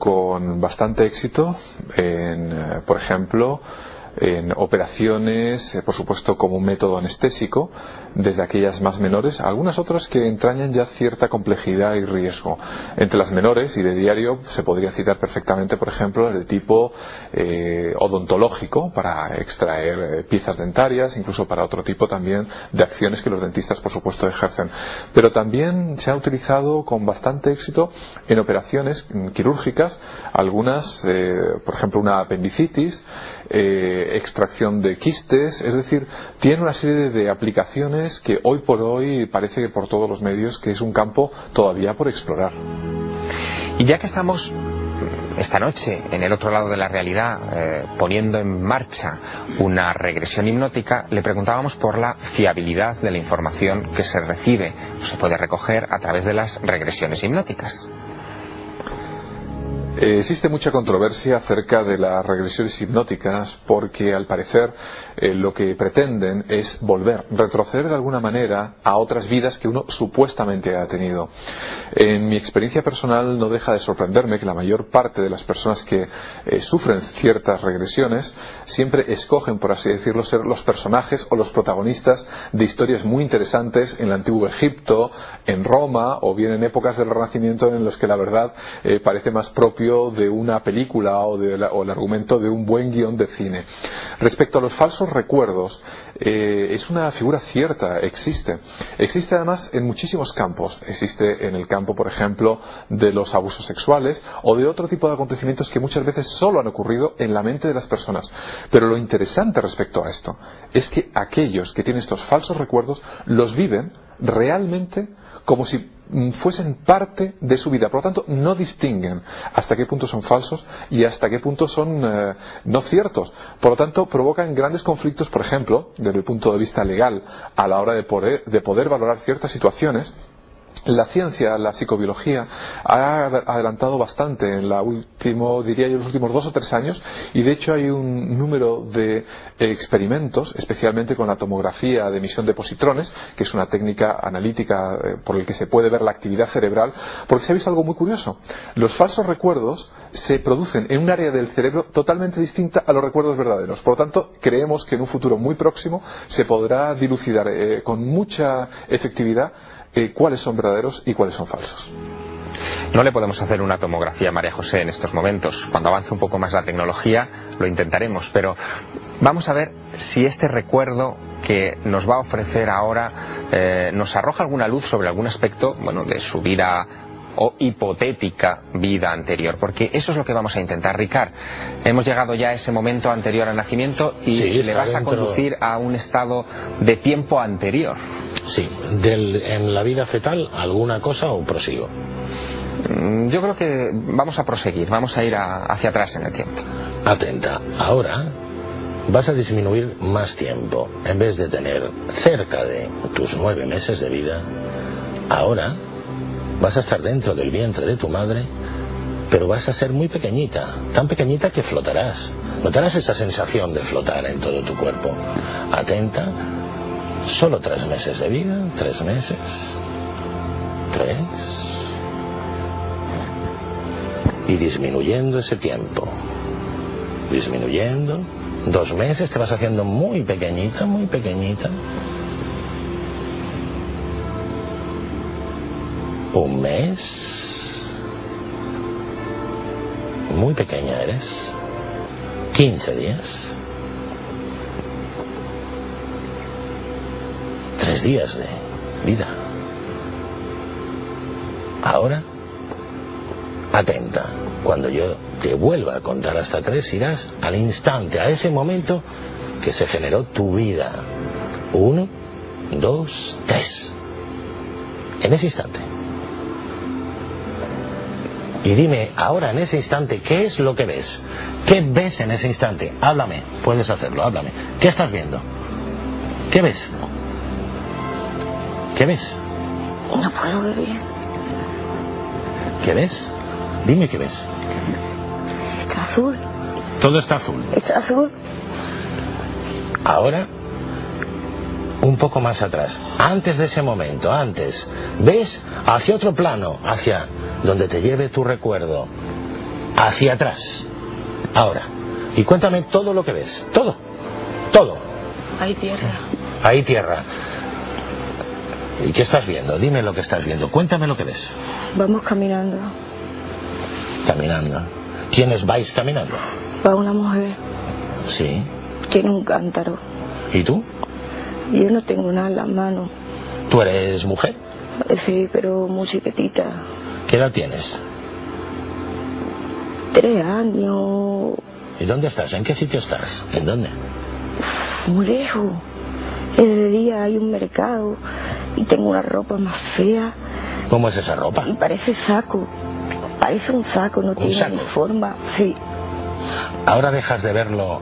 con bastante éxito en, por ejemplo, en operaciones, por supuesto como un método anestésico, desde aquellas más menores, algunas otras que entrañan ya cierta complejidad y riesgo. Entre las menores y de diario se podría citar perfectamente, por ejemplo, el de tipo odontológico, para extraer piezas dentarias, incluso para otro tipo también de acciones que los dentistas, por supuesto, ejercen. Pero también se ha utilizado con bastante éxito en operaciones quirúrgicas, algunas, por ejemplo, una apendicitis, extracción de quistes, es decir, tiene una serie de aplicaciones que hoy por hoy parece que por todos los medios que es un campo todavía por explorar. Y ya que estamos esta noche en el otro lado de la realidad poniendo en marcha una regresión hipnótica, le preguntábamos por la fiabilidad de la información que se recibe o se puede recoger a través de las regresiones hipnóticas. Existe mucha controversia acerca de las regresiones hipnóticas porque al parecer lo que pretenden es retroceder de alguna manera a otras vidas que uno supuestamente ha tenido. En mi experiencia personal no deja de sorprenderme que la mayor parte de las personas que sufren ciertas regresiones siempre escogen, por así decirlo, ser los personajes o los protagonistas de historias muy interesantes en el antiguo Egipto, en Roma o bien en épocas del Renacimiento en los que la verdad parece más propio de una película o el argumento de un buen guión de cine. Respecto a los falsos recuerdos, es una figura cierta, existe además en muchísimos campos. Existe en el campo, por ejemplo, de los abusos sexuales o de otro tipo de acontecimientos que muchas veces solo han ocurrido en la mente de las personas. Pero lo interesante respecto a esto es que aquellos que tienen estos falsos recuerdos los viven realmente como si fuesen parte de su vida. Por lo tanto, no distinguen hasta qué punto son falsos y hasta qué punto son no ciertos. Por lo tanto, provocan grandes conflictos, por ejemplo, desde el punto de vista legal, a la hora de poder valorar ciertas situaciones. La ciencia, la psicobiología, ha adelantado bastante en los últimos 2 o 3 años, y de hecho hay un número de experimentos, especialmente con la tomografía de emisión de positrones, que es una técnica analítica por el que se puede ver la actividad cerebral, porque se ha visto algo muy curioso. Los falsos recuerdos se producen en un área del cerebro totalmente distinta a los recuerdos verdaderos. Por lo tanto, creemos que en un futuro muy próximo se podrá dilucidar con mucha efectividad cuáles son verdaderos y cuáles son falsos. No le podemos hacer una tomografía a María José en estos momentos. Cuando avance un poco más la tecnología lo intentaremos, pero vamos a ver si este recuerdo que nos va a ofrecer ahora nos arroja alguna luz sobre algún aspecto, bueno, de su vida o hipotética vida anterior, porque eso es lo que vamos a intentar. Ricard, hemos llegado ya a ese momento anterior al nacimiento y sí, le vas a conducir a un estado de tiempo anterior. Sí, en la vida fetal, ¿alguna cosa o prosigo? Yo creo que vamos a proseguir, vamos a ir hacia atrás en el tiempo. Atenta, ahora vas a disminuir más tiempo. En vez de tener cerca de tus 9 meses de vida, ahora vas a estar dentro del vientre de tu madre, pero vas a ser muy pequeñita, tan pequeñita que flotarás. Notarás esa sensación de flotar en todo tu cuerpo. Atenta, solo 3 meses de vida, 3 meses, 3, y disminuyendo ese tiempo, disminuyendo. 2 meses, te vas haciendo muy pequeñita, muy pequeñita. 1 mes, muy pequeña eres. 15 días, 3 días de vida. Ahora, atenta, cuando yo te vuelva a contar hasta 3, irás al instante, a ese momento que se generó tu vida. 1, 2, 3. En ese instante. Y dime ahora en ese instante, ¿qué es lo que ves? ¿Qué ves en ese instante? Háblame, puedes hacerlo, háblame. ¿Qué estás viendo? ¿Qué ves? ¿Qué ves? No puedo ver bien. ¿Qué ves? Dime qué ves. Está azul. Todo está azul. Está azul. Ahora, un poco más atrás, antes de ese momento, antes, ves hacia otro plano, hacia donde te lleve tu recuerdo. hacia atrás. Ahora. Y cuéntame todo lo que ves. Todo. Todo. Hay tierra. Hay tierra. ¿Y qué estás viendo? Dime lo que estás viendo. Cuéntame lo que ves. Vamos caminando. Caminando. ¿Quiénes vais caminando? Va una mujer. Sí. Tiene un cántaro. ¿Y tú? Yo no tengo nada en las manos. ¿Tú eres mujer? Sí, pero muy chiquitita. ¿Qué edad tienes? 3 años. ¿Y dónde estás? ¿En qué sitio estás? ¿En dónde? Muy lejos. Es de día, hay un mercado y tengo una ropa más fea. ¿Cómo es esa ropa? Y parece saco. Parece un saco, no tiene saco? ni forma. Sí. Ahora dejas de verlo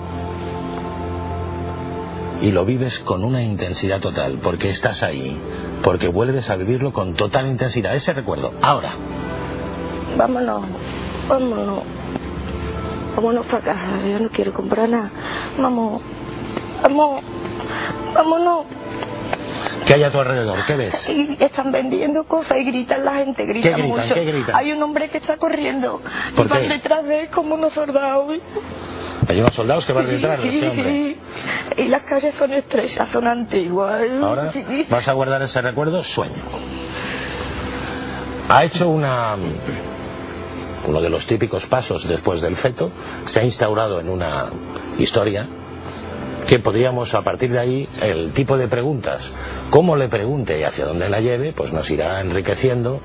y lo vives con una intensidad total, porque estás ahí, porque vuelves a vivirlo con total intensidad, ese recuerdo. Ahora. Vámonos, vámonos. Vámonos para casa, yo no quiero comprar nada. Vamos, vamos, vámonos. ¿Qué hay a tu alrededor? ¿Qué ves? Y están vendiendo cosas y gritan la gente, gritan, ¿Qué gritan? mucho. ¿Qué gritan? Hay un hombre que está corriendo. ¿Por y van qué? detrás de él como unos soldados. Hay unos soldados que van detrás de ese hombre. Sí. Y las calles son estrechas, son antiguas. Ahora Sí. vas a guardar ese recuerdo, sueño. Ha hecho uno de los típicos pasos después del feto, se ha instaurado en una historia que podríamos, a partir de ahí, el tipo de preguntas, cómo le pregunte y hacia dónde la lleve, pues nos irá enriqueciendo.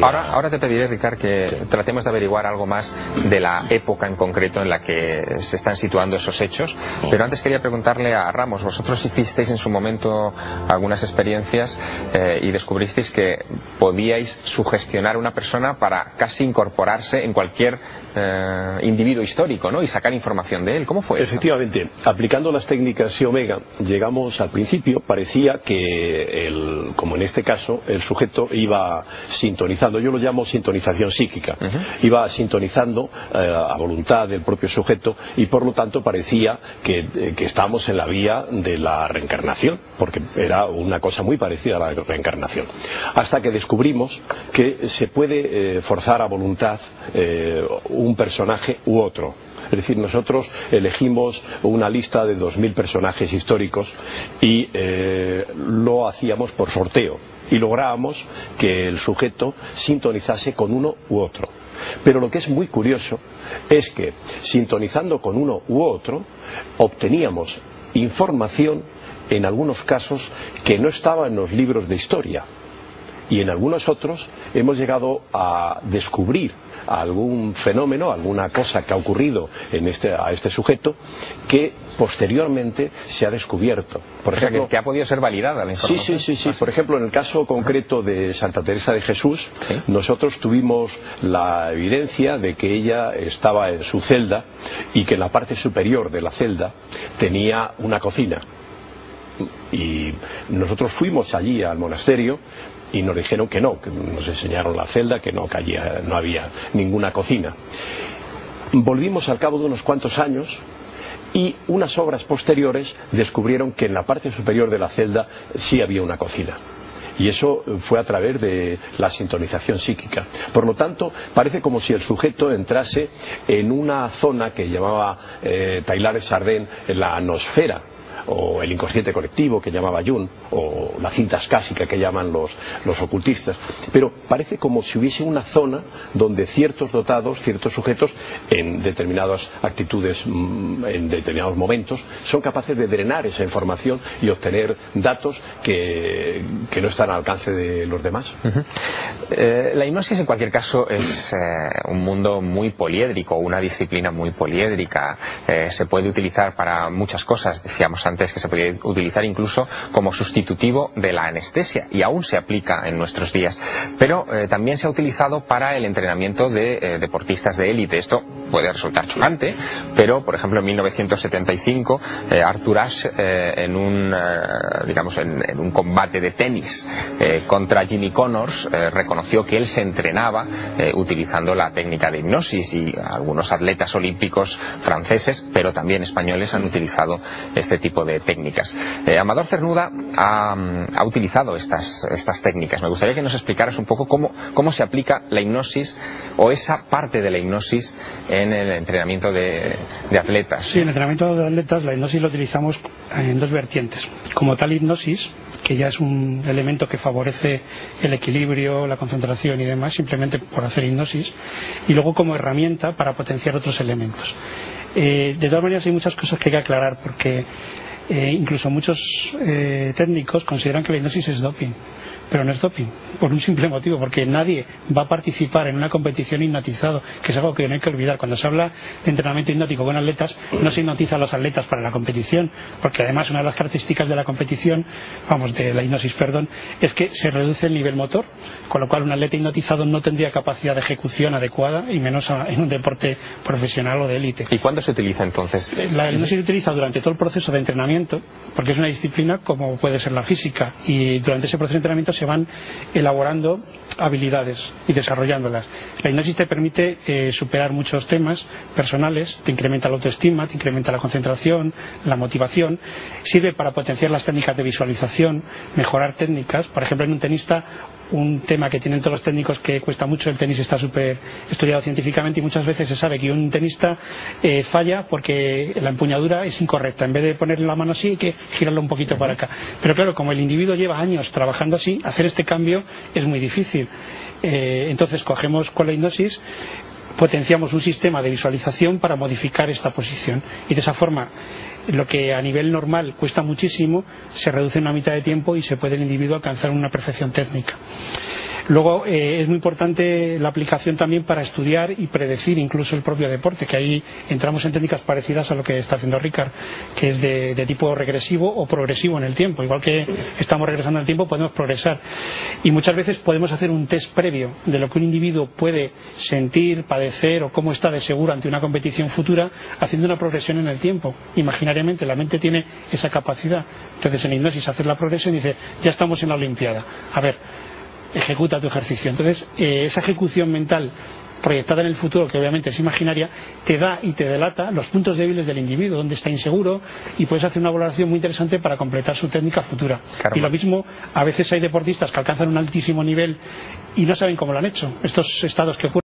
Ahora te pediré, Ricard, que tratemos de averiguar algo más de la época en concreto en la que se están situando esos hechos, pero antes quería preguntarle a Ramos, vosotros hicisteis en su momento algunas experiencias y descubristeis que podíais sugestionar a una persona para casi incorporarse en cualquier individuo histórico, ¿no? Y sacar información de él. ¿Cómo fue eso? Efectivamente, aplicando las técnicas Psi Omega, llegamos al principio, parecía que, como en este caso, el sujeto iba sintonizando, yo lo llamo sintonización psíquica, iba sintonizando a voluntad del propio sujeto y por lo tanto parecía que estábamos en la vía de la reencarnación, porque era una cosa muy parecida a la reencarnación. Hasta que descubrimos que se puede forzar a voluntad un personaje u otro. Es decir, nosotros elegimos una lista de 2000 personajes históricos y lo hacíamos por sorteo y lográbamos que el sujeto sintonizase con uno u otro. Pero lo que es muy curioso es que sintonizando con uno u otro obteníamos información en algunos casos que no estaba en los libros de historia y en algunos otros hemos llegado a descubrir algún fenómeno, alguna cosa que ha ocurrido a este sujeto que posteriormente se ha descubierto. Por ejemplo, que ha podido ser validada la información. Sí. Por ejemplo, en el caso concreto de Santa Teresa de Jesús, nosotros tuvimos la evidencia de que ella estaba en su celda y que en la parte superior de la celda tenía una cocina. Y nosotros fuimos allí al monasterio y nos dijeron que no, que nos enseñaron la celda, que no había ninguna cocina. Volvimos al cabo de unos cuantos años y unas obras posteriores descubrieron que en la parte superior de la celda sí había una cocina. Y eso fue a través de la sintonización psíquica. Por lo tanto, parece como si el sujeto entrase en una zona que llamaba Teilhard de Chardin, en la nosfera, o el inconsciente colectivo que llamaba Jung, o la cinta ascásica que llaman los ocultistas, pero parece como si hubiese una zona donde ciertos dotados, ciertos sujetos en determinadas actitudes, en determinados momentos, son capaces de drenar esa información y obtener datos que no están al alcance de los demás. La hipnosis en cualquier caso es un mundo muy poliédrico, una disciplina muy poliédrica, se puede utilizar para muchas cosas, decíamos antes que se podía utilizar incluso como sustitutivo de la anestesia y aún se aplica en nuestros días, pero también se ha utilizado para el entrenamiento de deportistas de élite. Esto puede resultar chocante, pero por ejemplo en 1975 Arthur Ashe en un combate de tenis contra Jimmy Connors reconoció que él se entrenaba utilizando la técnica de hipnosis, y algunos atletas olímpicos franceses pero también españoles han utilizado este tipo tipo de técnicas. Amador Cernuda ha utilizado estas técnicas. Me gustaría que nos explicaras un poco cómo se aplica la hipnosis o esa parte de la hipnosis en el entrenamiento de atletas. Sí, en el entrenamiento de atletas la hipnosis la utilizamos en dos vertientes. Como tal hipnosis, que ya es un elemento que favorece el equilibrio, la concentración y demás, simplemente por hacer hipnosis, y luego como herramienta para potenciar otros elementos. De todas maneras hay muchas cosas que hay que aclarar, porque incluso muchos técnicos consideran que la hipnosis es doping. Pero no es doping, por un simple motivo, porque nadie va a participar en una competición hipnotizado, que es algo que no hay que olvidar. Cuando se habla de entrenamiento hipnótico con atletas, no se hipnotiza a los atletas para la competición, porque además una de las características de la competición, de la hipnosis, es que se reduce el nivel motor, con lo cual un atleta hipnotizado no tendría capacidad de ejecución adecuada, y menos en un deporte profesional o de élite. ¿Y cuándo se utiliza entonces? La hipnosis se utiliza durante todo el proceso de entrenamiento, porque es una disciplina como puede ser la física, y durante ese proceso de entrenamiento se van elaborando habilidades y desarrollándolas. La hipnosis te permite superar muchos temas personales, te incrementa la autoestima, te incrementa la concentración, la motivación, sirve para potenciar las técnicas de visualización, mejorar técnicas. Por ejemplo, en un tenista, un tema que tienen todos los técnicos que cuesta mucho, el tenis está súper estudiado científicamente, y muchas veces se sabe que un tenista falla porque la empuñadura es incorrecta. En vez de ponerle la mano así, hay que girarlo un poquito para acá. Pero claro, como el individuo lleva años trabajando así, hacer este cambio es muy difícil. Entonces cogemos con la hipnosis, potenciamos un sistema de visualización para modificar esta posición, y de esa forma lo que a nivel normal cuesta muchísimo se reduce en una mitad de tiempo y se puede el individuo alcanzar una perfección técnica. Luego es muy importante la aplicación también para estudiar y predecir incluso el propio deporte, que ahí entramos en técnicas parecidas a lo que está haciendo Ricard, que es de tipo regresivo o progresivo en el tiempo. Igual que estamos regresando en el tiempo, podemos progresar, y muchas veces podemos hacer un test previo de lo que un individuo puede sentir, padecer o cómo está de seguro ante una competición futura, haciendo una progresión en el tiempo. Imaginariamente la mente tiene esa capacidad. Entonces en hipnosis hacer la progresión y dice, ya estamos en la Olimpiada, a ver, ejecuta tu ejercicio. Entonces esa ejecución mental proyectada en el futuro, que obviamente es imaginaria, te da y te delata los puntos débiles del individuo, donde está inseguro, y puedes hacer una valoración muy interesante para completar su técnica futura. Caramba. Y lo mismo, a veces hay deportistas que alcanzan un altísimo nivel y no saben cómo lo han hecho. Estos estados que ocurren